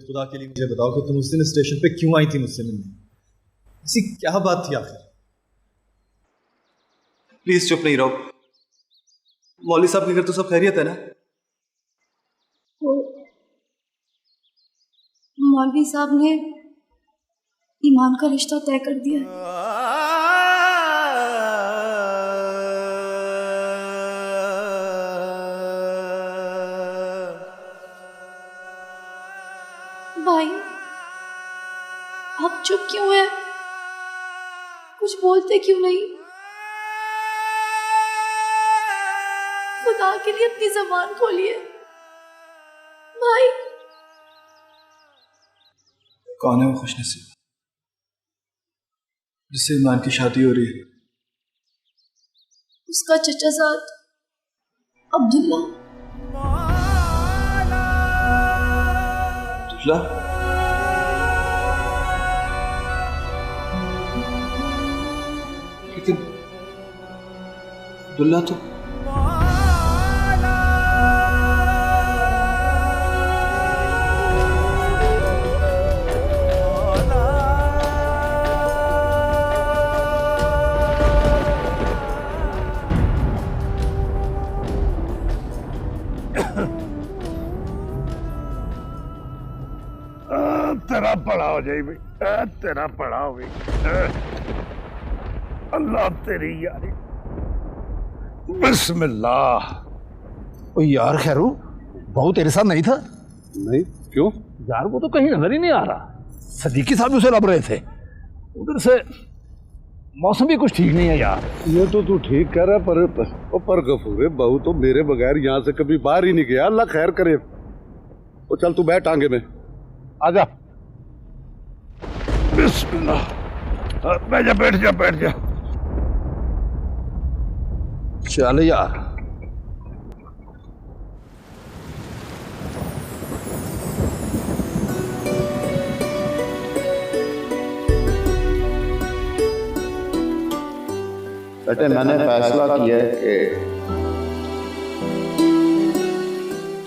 खुदा के लिए मुझे बताओ कि तुम उस दिन स्टेशन पे क्यों आई थी मुझसे मिलने? ऐसी क्या बात थी आखिर? प्लीज चुप नहीं रहो। मौलवी साहब के घर तो सब खैरियत है ना? मौलवी साहब ने ईमान का रिश्ता तय कर दिया है। भाई आप चुप क्यों हैं? कुछ बोलते क्यों नहीं? खुदा के लिए अपनी जबान खोलिए भाई। कौन है वो खुशनसीब जिससे ईमान की शादी हो रही है? उसका चचाजाद अब्दुल्ला। अब्दुल्ला? लेकिन अब्दुल्ला तो तेरा बड़ा हो जाए भाई, तेरा बड़ा हो भाई। अल्लाह तेरी यारी। बिस्मिल्लाह। ओ यार खैरू, बहू तेरे साथ नहीं था? नहीं, क्यों? यार वो तो कहीं नजर ही नहीं आ रहा। सदीकी साहब उसे लब रहे थे। उधर से मौसम भी कुछ ठीक नहीं है यार। ये तो तू ठीक कह रहा पर गफूर, बहू तो मेरे बगैर यहाँ से कभी बाहर ही नहीं गया। अल्लाह खैर करे। वो चल तू बैठ आगे में, आजा। बिस्मिल्लाह। बैठ जा बैठ जा बैठ जा। चल यार। बेटे मैंने फैसला किया कि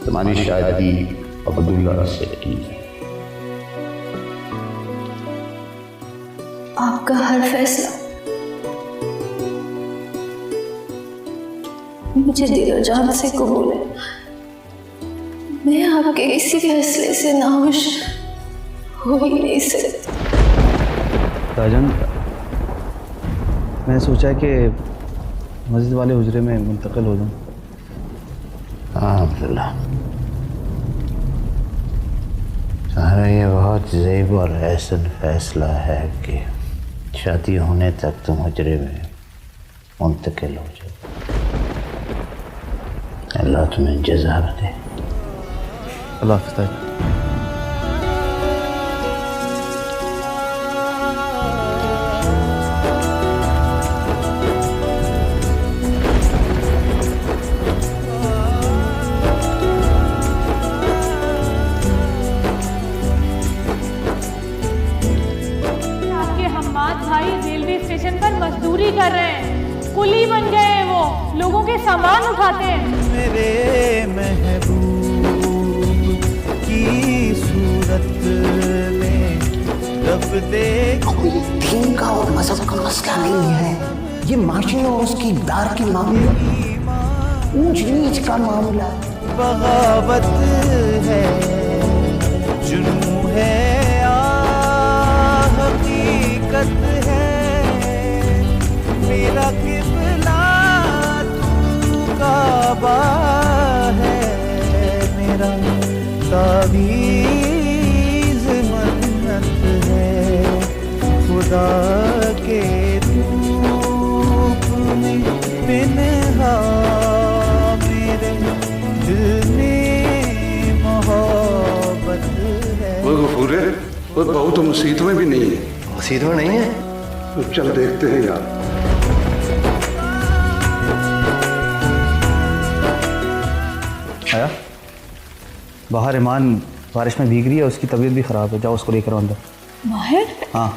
तुम्हारी शादी अब्दुल्ला से की। आपका हर फैसला मुझे दिलो जान से कबूल है। मैं आपके किसी फैसले से नाखुश हो ही नहीं सकती। राजन, मैंने सोचा कि मस्जिद वाले हुजरे में मुंतकिल हो जाऊं। हाँ अब्दुल्ला, तुम्हारा ये बहुत ज़ेब और ऐसा फैसला है कि शादी होने तक तुम हुजरे में मुंतकिल हो जाओ। अल्लाह तुम्हें जज़ा दे। अल्लाह हाफ़िज़। मजदूरी कर रहे हैं, कुली बन गए हैं, वो लोगों के सामान उठाते हैं। मेरे महबूब की सूरत में रब दे। कोई दीन का और मजहब का मसला नहीं है, ये माशी और उसकी इक़्तिदार की मामला, ऊंच नीच का मामला। बगावत है, जुनून है, हकीकत है। मेरा किबला तू काबा है, मेरा ताबीज़ मन्नत है। खुदा के धूप में पिन्हा मेरे दिल में मोहब्बत है। वो गफूर है, वो बहू तो मसीत में भी नहीं है। मसीत में नहीं है? तो चल देखते हैं यार। आया बाहर ईमान बारिश में भीग रही है, उसकी तबीयत भी ख़राब है। जाओ उसको लेकर अंदर। बाहर? हाँ।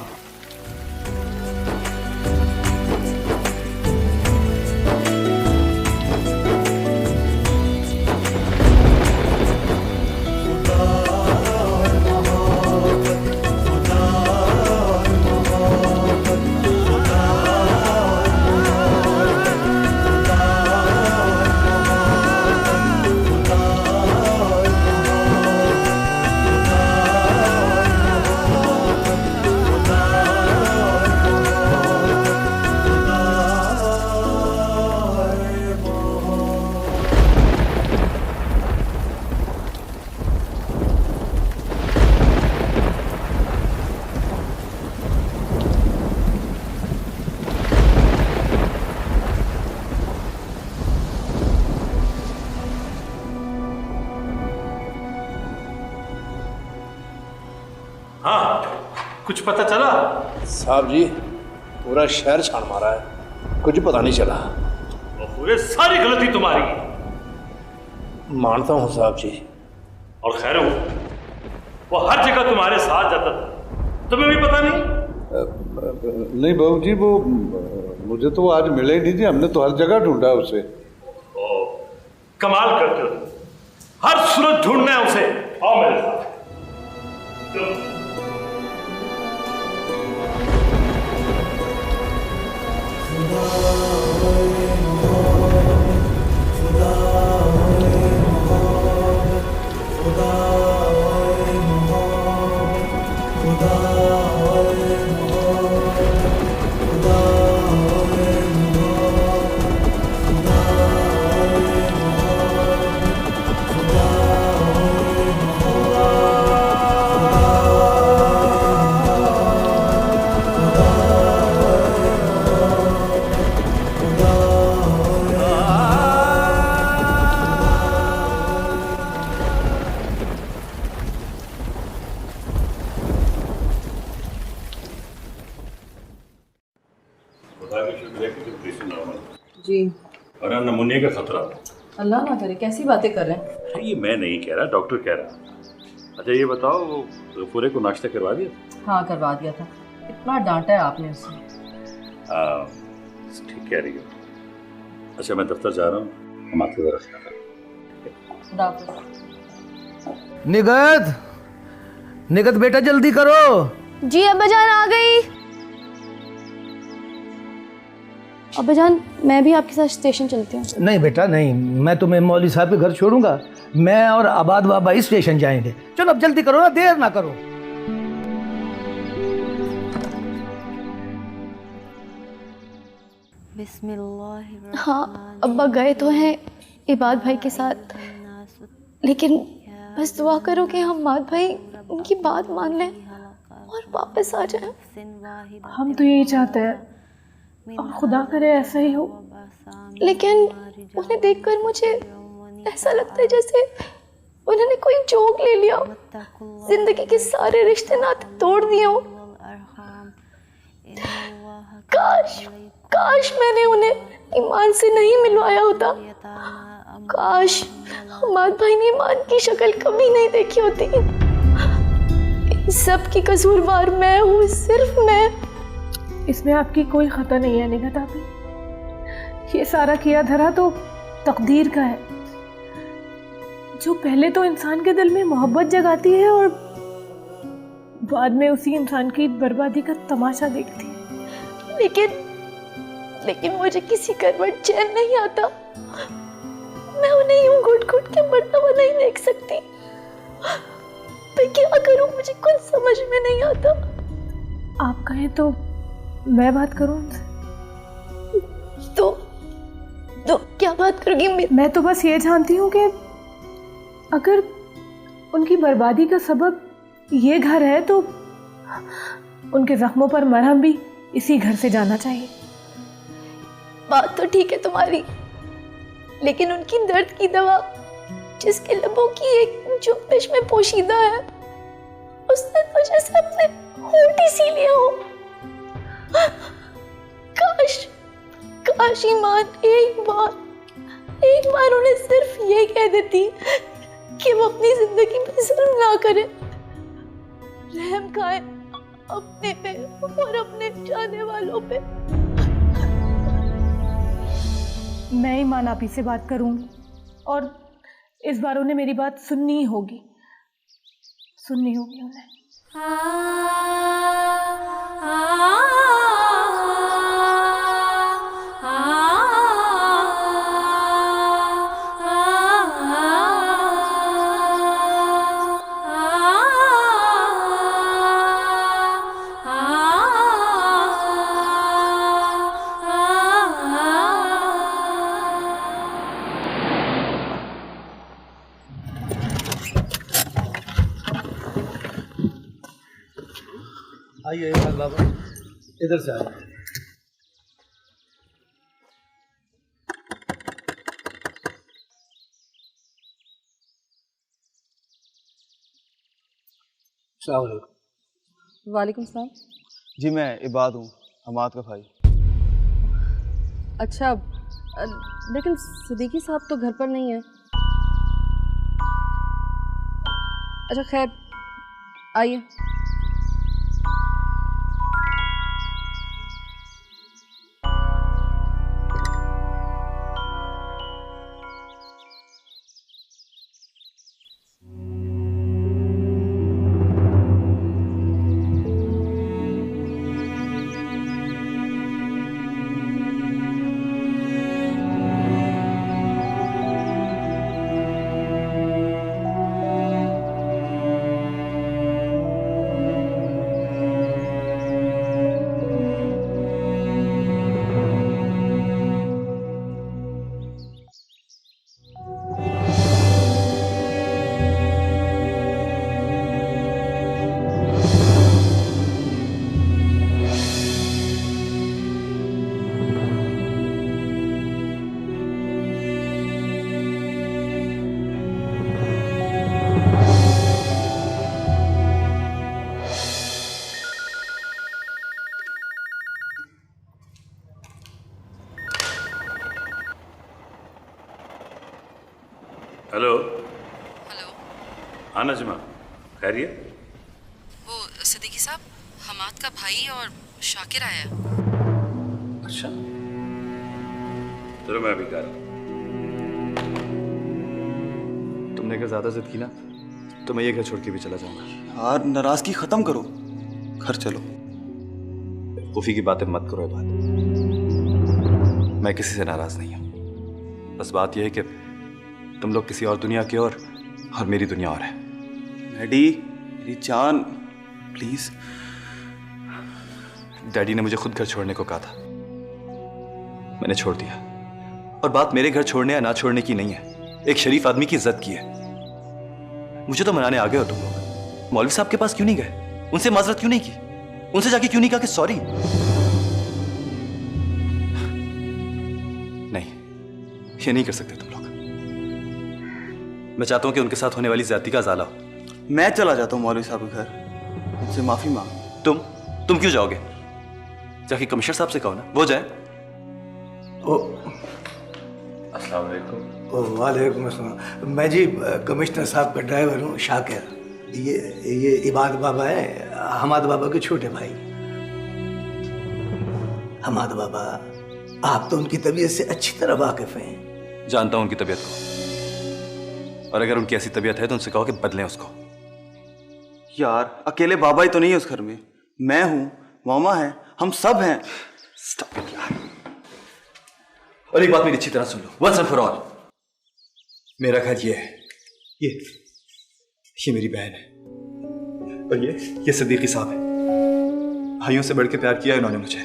कुछ पता चला? साहब जी पूरा शहर छान मारा है, कुछ पता नहीं चला। पूरे सारी गलती तुम्हारी। मानता हूँ साहब जी। और खैर वो हर जगह तुम्हारे साथ जाता था, तुम्हें भी पता नहीं? नहीं बहू जी, वो मुझे तो आज मिले ही नहीं जी, हमने तो हर जगह ढूंढा उसे। कमाल करते हो, हर सूरत ढूंढना है उसे। आओ मेरे साथ। जी। और नमूने का खतरा? अल्लाह ना करे, कैसी बातें कर रहे हैं? ये मैं नहीं कह रहा, डॉक्टर कह रहा। अच्छा ये बताओ, वो गफूरे को नाश्ता करवा दिया? हाँ करवा दिया था। इतना डांटा है आपने उसे। ठीक कह रही हो। अच्छा मैं दफ्तर जा रहा हूँ, हम आपको जरा खुदा हाफिज़। निगत, निगत बेटा जल्दी करो। जी अब्बाजान आ गई। अब्बाजान मैं भी आपके साथ स्टेशन चलती हूँ। नहीं बेटा नहीं, मैं तुम्हें मौलवी साहब के घर छोड़ूंगा। मैं और आबाद बाबा ही स्टेशन जाएंगे। चलो अब जल्दी करो ना, देर ना करो। हाँ अब्बा गए तो हैं इबाद भाई के साथ, लेकिन बस दुआ करो कि हम्माद भाई उनकी बात मान लें और वापस आ जाएं। हम तो यही चाहते हैं और खुदा करे ऐसा ही हो। लेकिन उन्हें देखकर मुझे ऐसा लगता है जैसे उन्होंने कोई जोक ले लिया, जिंदगी के सारे रिश्ते नाते तोड़ दिए हो। काश मैंने उन्हें ईमान से नहीं मिलवाया होता। काश हमाद भाई ने ईमान की शक्ल कभी नहीं देखी होती। इन सब की कसूरवार मैं हूँ, सिर्फ मैं। इसमें आपकी कोई खता नहीं है निगत आपी। ये सारा किया धरा तो तकदीर का है, जो पहले तो इंसान के दिल में मोहब्बत जगाती है और बाद में उसी इंसान की बर्बादी का तमाशा देखती है। लेकिन मुझे किसी करवट चैन नहीं आता। मैं उन्हें यूं घुट-घुट के मरता हुआ नहीं देख सकती। मैं क्या करूं, मुझे कुछ समझ में नहीं आता। आप कहें तो मैं बात करूं उनसे? तो क्या बात करोगी? मैं तो बस ये जानती हूँ कि अगर उनकी बर्बादी का सबब ये घर है तो उनके जख्मों पर मरहम भी इसी घर से जाना चाहिए। बात तो ठीक है तुम्हारी, लेकिन उनकी दर्द की दवा जिसके लबों की एक जुम्बिश में पोशीदा है, उसने तो जैसे अपने होंठ ही सी लिया हो। काश ईमान एक बार उन्हें सिर्फ ये कह देती कि वो अपनी जिंदगी में जुल्म ना करे, रहम खाए अपने पे और अपने चाहने वालों पे। मैं ईमान आपी से बात करूंगी और इस बार उन्हें मेरी बात सुननी होगी उन्हें। आइए बाबा, इधर से आइए। वालेकुम सलाम। जी मैं इबाद हूँ, हमाद का भाई। अच्छा, लेकिन सिद्दीकी साहब तो घर पर नहीं है। अच्छा खैर, आइए। हेलो। हेलो। हाँ नजमा, खैरियत? वो सिद्दीकी साहब, हमाद का भाई और शाकिर आया। अच्छा, चलो मैं अभी कर। तुमने अगर ज्यादा जिद की ना तो मैं ये घर छोड़ के भी चला जाऊंगा। यार नाराजगी खत्म करो, घर चलो। बेवकूफी की बातें मत करो इबाद, मैं किसी से नाराज नहीं हूँ। बस बात यह है कि तुम लोग किसी और दुनिया के और मेरी दुनिया और है। डैडी, मेरी जान, प्लीज। डैडी ने मुझे खुद घर छोड़ने को कहा था, मैंने छोड़ दिया। और बात मेरे घर छोड़ने या ना छोड़ने की नहीं है, एक शरीफ आदमी की इज्जत की है। मुझे तो मनाने आ गए हो तुम लोग। मौलवी साहब के पास क्यों नहीं गए? उनसे माजरत क्यों नहीं की? उनसे जाके क्यों नहीं कहा कि सॉरी? नहीं, ये नहीं कर सकते तुम लोग। मैं चाहता हूं कि उनके साथ होने वाली ज्यादती का ज़ाला हो। मैं चला जाता हूँ मौलवी साहब के घर, उनसे माफी मांग। तुम क्यों जाओगे? जाके कमिश्नर साहब से कहो ना, वो जाए। अस्सलाम वालेकुम। वालेकुम अस्सलाम। मैं जी कमिश्नर साहब का ड्राइवर हूँ, शाकिर। ये इबाद बाबा है, हमाद बाबा के छोटे भाई। हमाद बाबा, आप तो उनकी तबीयत से अच्छी तरह वाकिफ हैं। जानता हूं उनकी तबीयत को, और अगर उनकी ऐसी तबीयत है तो उनसे कहो कि बदलें उसको। यार अकेले बाबा ही तो नहीं है उस घर में, मैं हूँ, मामा है, हम सब हैं। स्टॉप इट यार। और एक बात मेरी अच्छी तरह सुन लो, वंस एंड फॉर ऑल। मेरा घर ये है, ये मेरी बहन है, और ये सिद्दीकी साहब है। भाइयों से बढ़ के प्यार किया इन्होंने मुझे।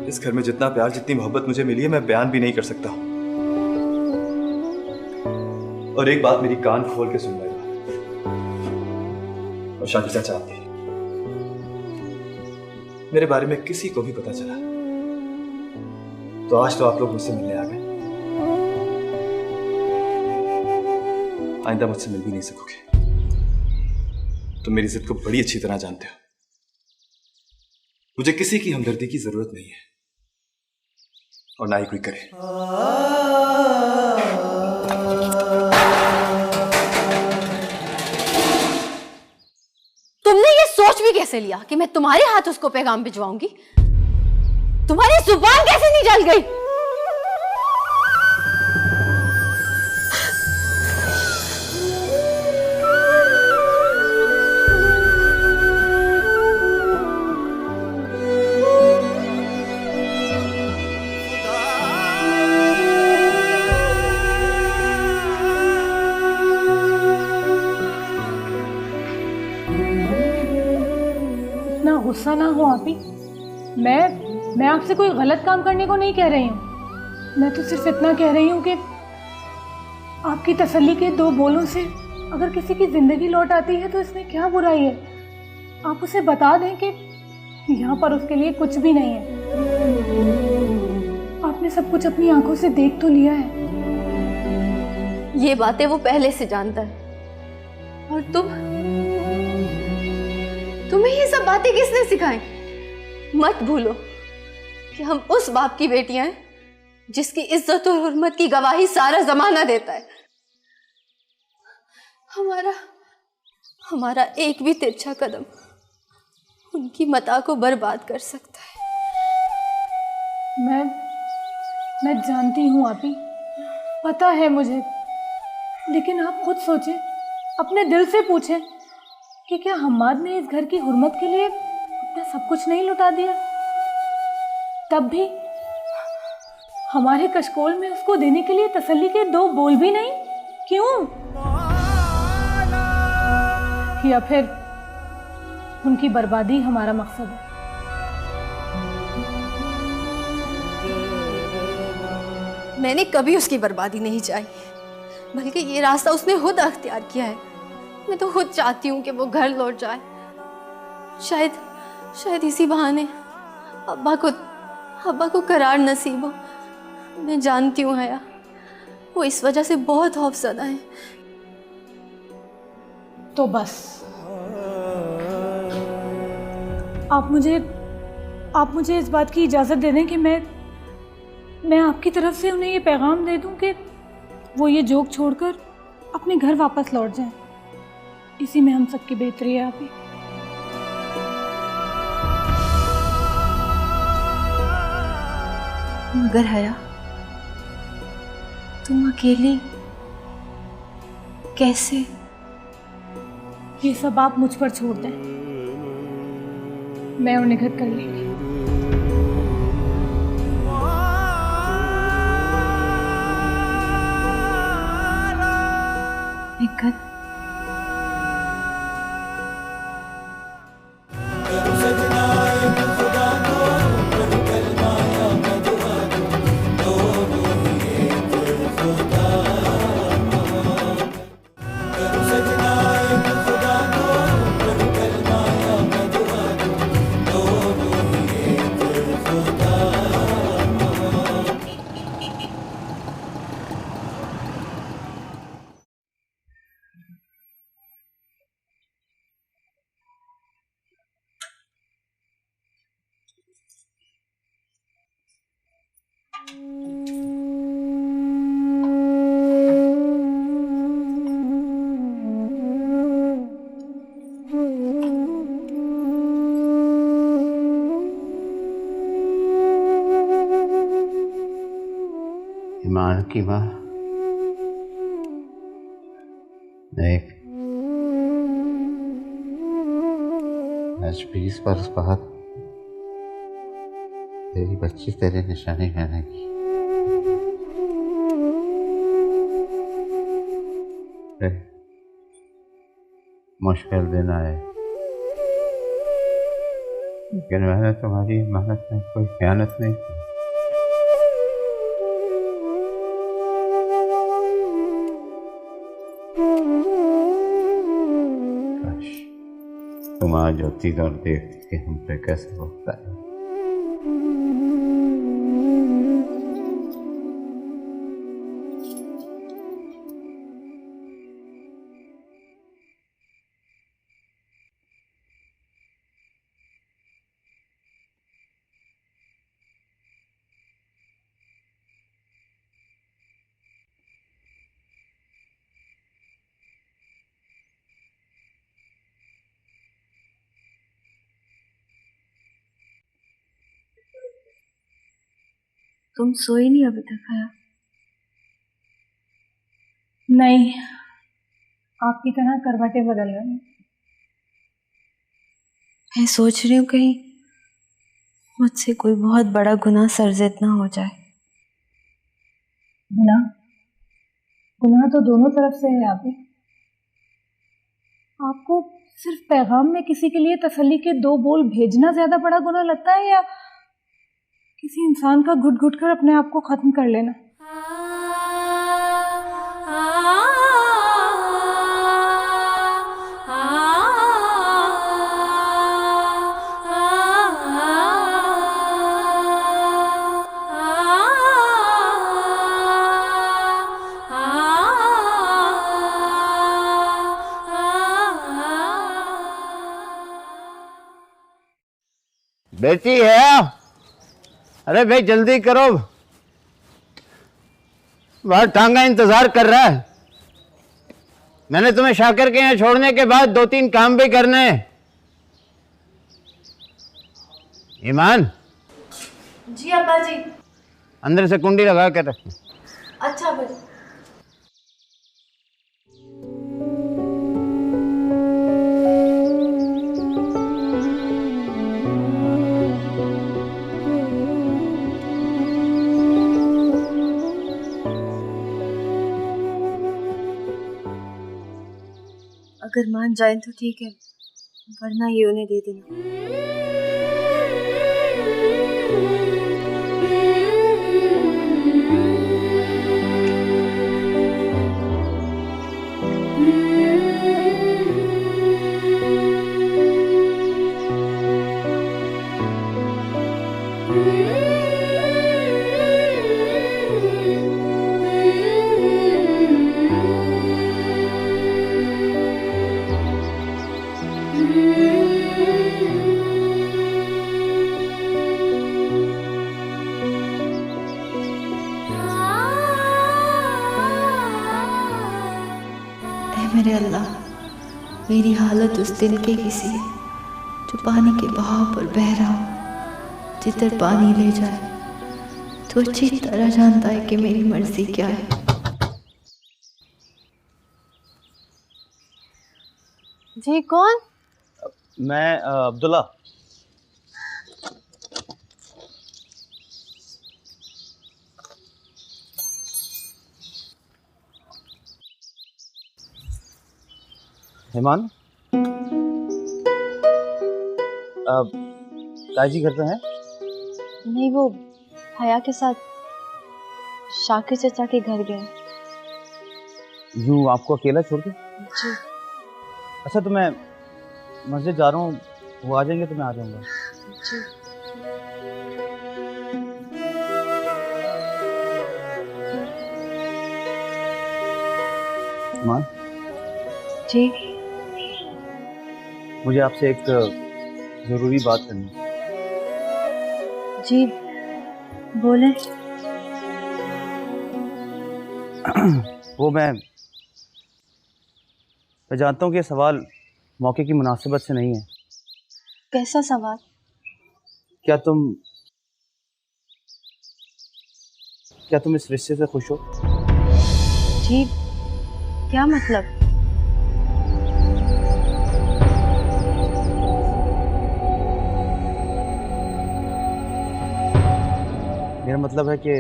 इस घर में जितना प्यार, जितनी मोहब्बत मुझे मिली है, मैं बयान भी नहीं कर सकता हूं। और एक बात मेरी कान खोल के सुन लेना, और शाकिर चाचा आते हैं, मेरे बारे में किसी को भी पता चला तो आज तो आप लोग मुझसे मिलने आ गए, आइंदा मुझसे मिल भी नहीं सकोगे। तुम मेरी जिद को बड़ी अच्छी तरह जानते हो। मुझे किसी की हमदर्दी की जरूरत नहीं है, और ना ही कोई करे। तुमने ये सोच भी कैसे लिया कि मैं तुम्हारे हाथ उसको पैगाम भिजवाऊंगी? तुम्हारी जुबान कैसे नहीं जल गई? इतना गुस्सा ना हो आप ही। मैं आपसे कोई गलत काम करने को नहीं कह रही हूँ। मैं तो सिर्फ इतना कह रही हूँ कि आपकी तसल्ली के दो बोलों से अगर किसी की जिंदगी लौट आती है तो इसमें क्या बुराई है? आप उसे बता दें कि यहाँ पर उसके लिए कुछ भी नहीं है। आपने सब कुछ अपनी आंखों से देख तो लिया है। ये बातें वो पहले से जानता है, और तुम हमें ये सब बातें किसने सिखाई? मत भूलो कि हम उस बाप की बेटियां हैं जिसकी इज्जत और हुर्मत की गवाही सारा जमाना देता है। हमारा एक भी तिरछा कदम उनकी मता को बर्बाद कर सकता है। मैं जानती हूँ आपी, पता है मुझे, लेकिन आप खुद सोचें, अपने दिल से पूछें कि क्या हम्माद ने इस घर की हुर्मत के लिए अपना सब कुछ नहीं लुटा दिया? तब भी हमारे कशकोल में उसको देने के लिए तसल्ली के 2 बोल भी नहीं। क्यों? या फिर उनकी बर्बादी हमारा मकसद है? मैंने कभी उसकी बर्बादी नहीं चाही, बल्कि ये रास्ता उसने खुद अख्तियार किया है। मैं तो खुद चाहती हूँ कि वो घर लौट जाए। शायद इसी बहाने अब्बा को करार नसीब हो। मैं जानती हूँ हया, वो इस वजह से बहुत खौफज़दा है। तो बस आप मुझे इस बात की इजाज़त दे दें कि मैं आपकी तरफ से उन्हें ये पैगाम दे दूं कि वो ये जोक छोड़कर अपने घर वापस लौट जाएं। इसी में हम सबकी बेहतरी है। आप ही मगर हया, तुम अकेली कैसे? ये सब आप मुझ पर छोड़ दें, मैं उन्हें घर कर लेंगी। निकट ईमान की माँ, देख, आज 20 बरस बाद तेरी बच्ची तेरे निशाने बनेगी। मुश्किल दिन आए, लेकिन मैंने तुम्हारी मेहनत में कोई खयानत नहीं की। तुम आज होती और देखती कि हम पे कैसे वक्त आया। तुम सोई नहीं अभी तक हया? नहीं, आपकी तरह करवटें बदल रही हैं। मैं सोच रही हूँ कहीं मुझसे कोई बहुत बड़ा गुनाह सरज़द ना हो जाए। गुनाह तो दोनों तरफ से है। आपको सिर्फ पैगाम में किसी के लिए तसल्ली के 2 बोल भेजना ज्यादा बड़ा गुनाह लगता है, या किसी इंसान का घुट घुट कर अपने आप को खत्म कर लेना? बेटी है। अरे भाई जल्दी करो, बाहर टांगा इंतजार कर रहा है। मैंने तुम्हें शाकिर के यहाँ छोड़ने के बाद 2-3 काम भी करने हैं। ईमान, जी अब्बा जी। अंदर से कुंडी लगा कर रख। अच्छा अब्बा जी। अगर मान जाए तो ठीक है, वरना ये उन्हें दे देना। मेरे अल्लाह, मेरी हालत उस दिल के किसी है जो पानी के बहाव पर बह रहा हो। जिधर पानी ले जाए तो अच्छी तरह जानता है कि मेरी मर्जी क्या है। जी कौन? मैं अब्दुल्ला। हेमान, ताजी घर पे हैं? नहीं, वो हया के साथ शाकिर चाचा के घर गए। यूँ आपको अकेला छोड़ के? जी। अच्छा, तो मैं मस्जिद जा रहा हूँ, वो आ जाएंगे तो मैं आ जाऊँगा। जी। हेमान जी। मुझे आपसे एक जरूरी बात करनी है। जी बोले। वो मैं जानता हूँ कि ये सवाल मौके की मुनासिबत से नहीं है। कैसा सवाल? क्या तुम इस रिश्ते से खुश हो? जी, क्या मतलब? मेरा मतलब है कि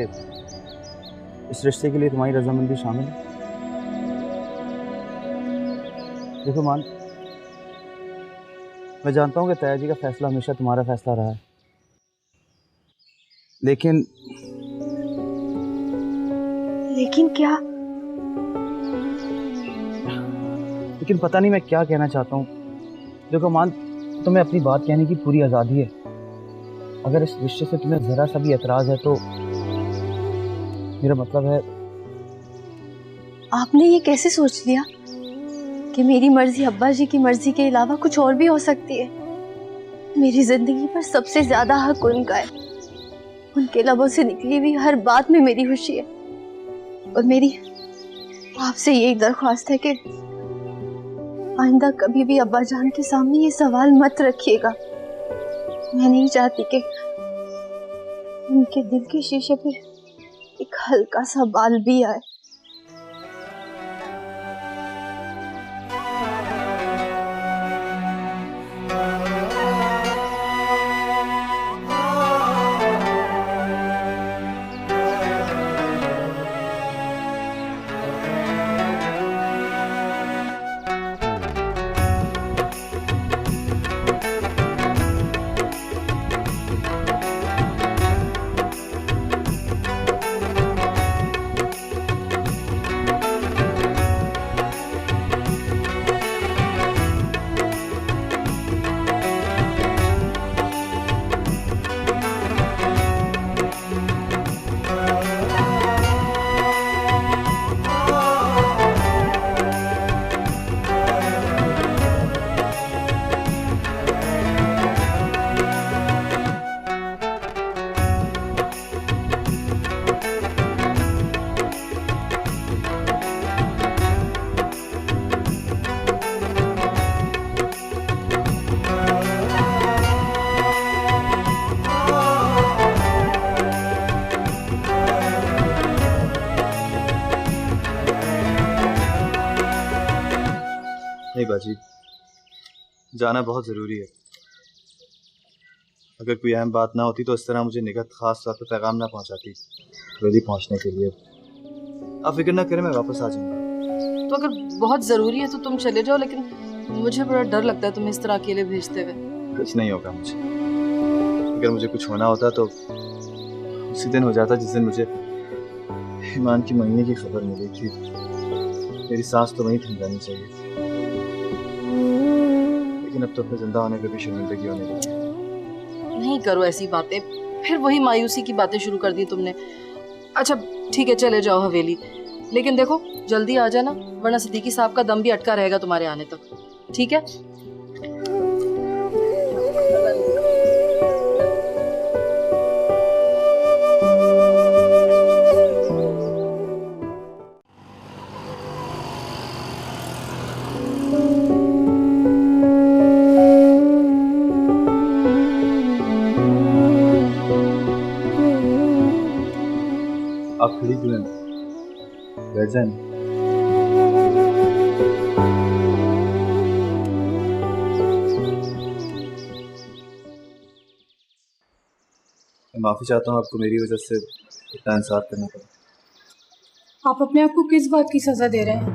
इस रिश्ते के लिए तुम्हारी रजामंदी शामिल है। देखो मान, मैं जानता हूँ कि तयाजी का फैसला हमेशा तुम्हारा फैसला रहा है, लेकिन क्या? लेकिन पता नहीं मैं क्या कहना चाहता हूँ। देखो मान, तुम्हें अपनी बात कहने की पूरी आज़ादी है। अगर इस रिश्ते से तुम्हें ज़रा सा भी एतराज़ है तो मेरा मतलब है। आपने ये कैसे सोच लिया कि मेरी मर्जी अब्बा जी की मर्जी के अलावा कुछ और भी हो सकती है? मेरी जिंदगी पर सबसे ज्यादा हक उनका है। उनके लबों से निकली हुई हर बात में मेरी खुशी है। और मेरी आपसे यही दरख्वास्त है कि आइंदा कभी भी अब्बा जान के सामने ये सवाल मत रखिएगा। मैं नहीं चाहती कि उनके दिल के शीशे पे एक हल्का सा बाल भी आए। नहीं बाजी, जाना बहुत ज़रूरी है। अगर कोई अहम बात ना होती तो इस तरह मुझे निगहत खास तौर पर पैगाम ना पहुंचाती वेली पहुंचने के लिए। आप फिक्र ना करें, मैं वापस आ जाऊंगा। तो अगर बहुत ज़रूरी है तो तुम चले जाओ, लेकिन मुझे बड़ा डर लगता है तुम्हें इस तरह अकेले भेजते हुए। कुछ नहीं होगा मुझे। अगर मुझे कुछ होना होता तो उसी दिन हो जाता जिस दिन मुझे ईमान की महीने की खबर मिली थी। मेरी सांस तो वहीं थम जानी चाहिए, लेकिन अब तो अपने जिंदा होने पे भी शर्मिंदगी होने लगी। नहीं करो ऐसी बातें, फिर वही मायूसी की बातें शुरू कर दी तुमने। अच्छा ठीक है, चले जाओ हवेली, लेकिन देखो जल्दी आ जाना, वरना सिद्दीकी साहब का दम भी अटका रहेगा तुम्हारे आने तक। ठीक है? आप खड़ी क्यों हैं? बैठ जाए। मैं माफी चाहता हूँ, आपको मेरी वजह से इतना इंसाफ करना पड़ा। आप अपने आप को किस बात की सजा दे रहे हैं?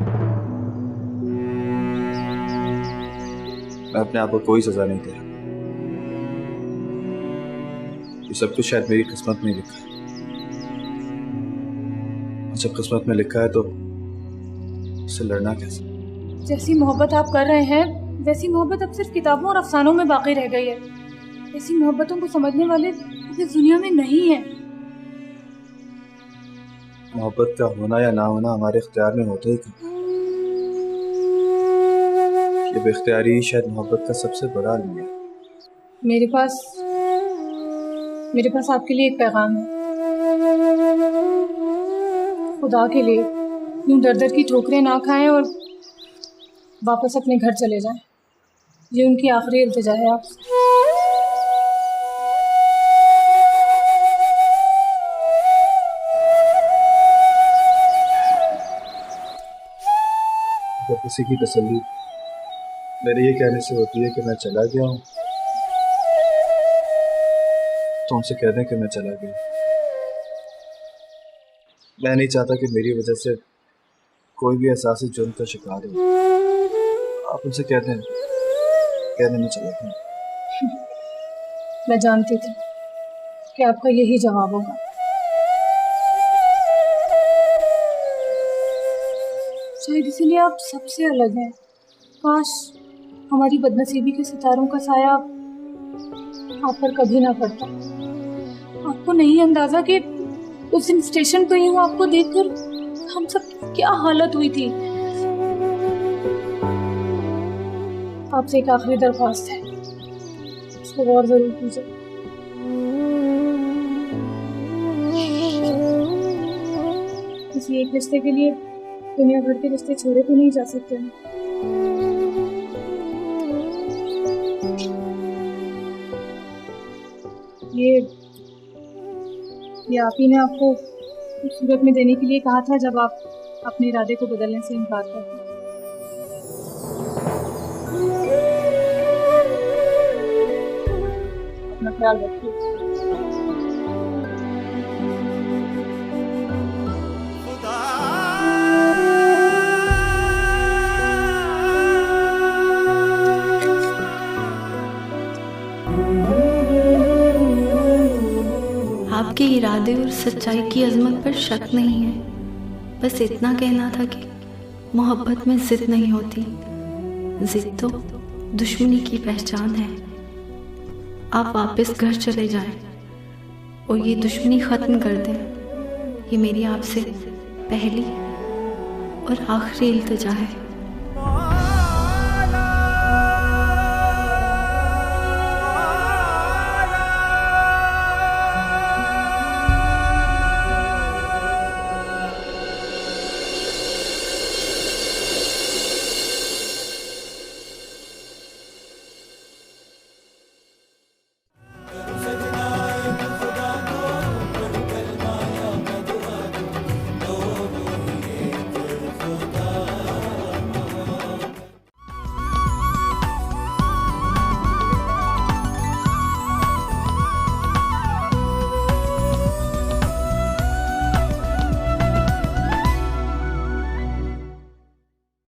मैं अपने आप को कोई सजा नहीं दे रहा। ये सब कुछ शायद मेरी किस्मत में लिखा है। जब किस्मत में लिखा है तो उससे लड़ना कैसे? जैसी मोहब्बत आप कर रहे हैं वैसी मोहब्बत अब सिर्फ किताबों और अफसानों में बाकी रह गई है। ऐसी मोहब्बतों को समझने वाले इस दुनिया में नहीं है। मोहब्बत का होना या ना होना हमारे इख्तियार में होता ही क्यों? ये बेख्तियारी शायद मोहब्बत का सबसे बड़ा अलमिया है। मेरे पास आपके लिए एक पैगाम है। खुदा के लिए यूं दर दर की ठोकरें ना खाएं और वापस अपने घर चले जाएं। ये उनकी आखिरी इल्तिजा है आपसे। जब किसी की तसल्ली मेरे ये कहने से होती है कि मैं चला गया हूँ, तो उनसे कह दें कि मैं चला गया। मैं नहीं चाहता कि मेरी वजह से कोई भी एहसासी जुर्म का शिकार हो। आप उनसे कह दें मैं चला गया। मैं जानती थी कि आपका यही जवाब होगा। शायद इसीलिए आप सबसे अलग हैं। काश हमारी बदनसीबी के सितारों का साया आप पर कभी ना पड़ता। आपको नहीं अंदाजा कि उस दिन स्टेशन पर यूं आपको देखकर हम सब की क्या हालत हुई थी। आपसे एक आखिरी दरख्वास्त है, इसको गौर जरूर कीजिए। किसी एक रिश्ते के लिए दुनिया भर के रिश्ते छोड़े तो नहीं जा सकते हैं। ये आप ही ने आपको सूरत में देने के लिए कहा था जब आप अपने इरादे को बदलने से इनकार करते। अपना ख्याल रखिए। आपके इरादे और सच्चाई की अजमत पर शक नहीं है। बस इतना कहना था कि मोहब्बत में जिद नहीं होती, जिद तो दुश्मनी की पहचान है। आप वापस घर चले जाएं और ये दुश्मनी ख़त्म कर दें। ये मेरी आपसे पहली और आखिरी इल्तिजा है।